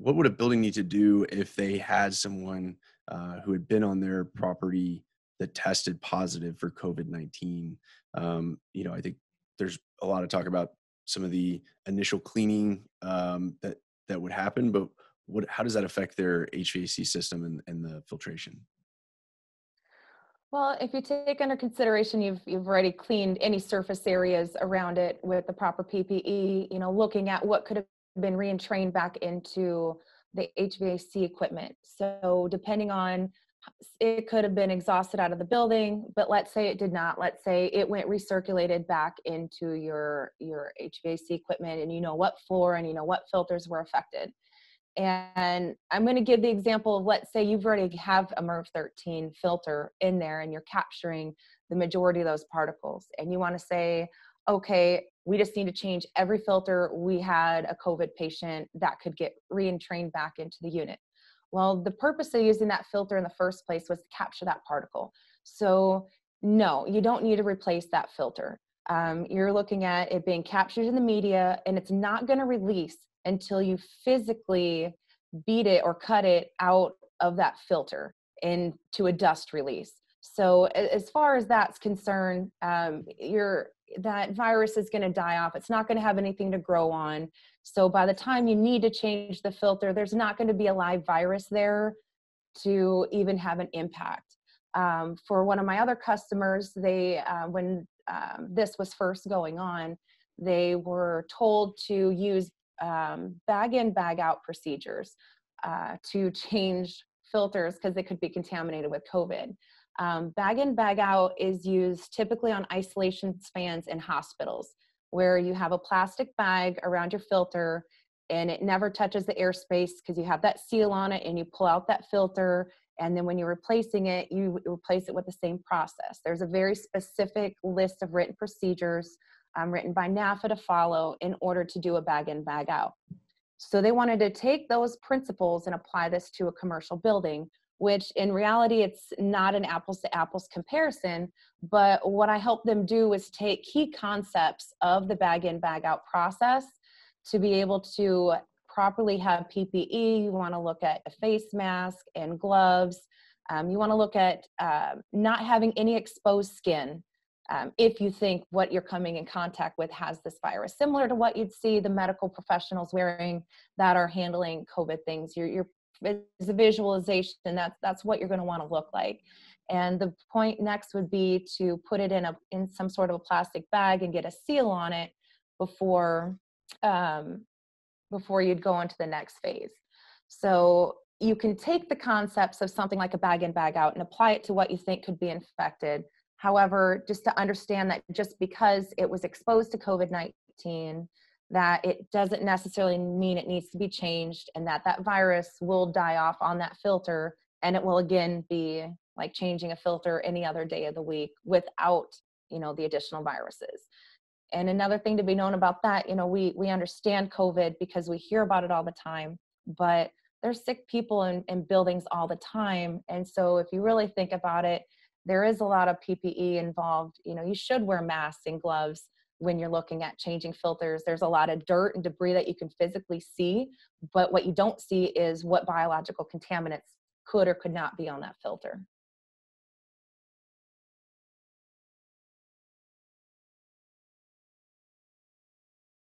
what would a building need to do if they had someone who had been on their property that tested positive for COVID-19? I think there's a lot of talk about some of the initial cleaning that would happen, but how does that affect their HVAC system and the filtration? Well, if you take under consideration you've already cleaned any surface areas around it with the proper PPE, looking at what could have been re-entrained back into the HVAC equipment. So depending on, it could have been exhausted out of the building, but let's say it did not. Let's say it went recirculated back into your HVAC equipment, and you know what floor and you know what filters were affected. And I'm going to give the example of, let's say you've already have a MERV 13 filter in there and you're capturing the majority of those particles. And you want to say, okay, we just need to change every filter. We had a COVID patient that could get re-entrained back into the unit. Well, the purpose of using that filter in the first place was to capture that particle. So no, you don't need to replace that filter. You're looking at it being captured in the media, and it's not going to release until you physically beat it or cut it out of that filter into a dust release. So as far as that's concerned, that virus is going to die off. It's not going to have anything to grow on. So by the time you need to change the filter, there's not going to be a live virus there to even have an impact. For one of my other customers, when this was first going on, they were told to use bag in, bag out procedures to change filters because they could be contaminated with COVID. Bag in, bag out is used typically on isolation fans in hospitals, where you have a plastic bag around your filter and it never touches the airspace because you have that seal on it, and you pull out that filter. And then when you're replacing it, you replace it with the same process. There's a very specific list of written procedures written by NAFA to follow in order to do a bag in, bag out. So they wanted to take those principles and apply this to a commercial building, which in reality, it's not an apples to apples comparison. But what I helped them do is take key concepts of the bag in, bag out process to be able to properly have PPE. You want to look at a face mask and gloves. You want to look at not having any exposed skin. If you think what you're coming in contact with has this virus, similar to what you'd see the medical professionals wearing that are handling COVID things. It's a visualization, that's what you're going to want to look like. And the point next would be to put it in some sort of a plastic bag and get a seal on it before you'd go on to the next phase. So you can take the concepts of something like a bag in, bag out and apply it to what you think could be infected. However, just to understand that just because it was exposed to COVID-19, that it doesn't necessarily mean it needs to be changed, and that virus will die off on that filter, and it will again be like changing a filter any other day of the week without, the additional viruses. And another thing to be known about that, we understand COVID because we hear about it all the time, but there's sick people in buildings all the time. And so if you really think about it, there is a lot of PPE involved. You should wear masks and gloves when you're looking at changing filters. There's a lot of dirt and debris that you can physically see, but what you don't see is what biological contaminants could or could not be on that filter.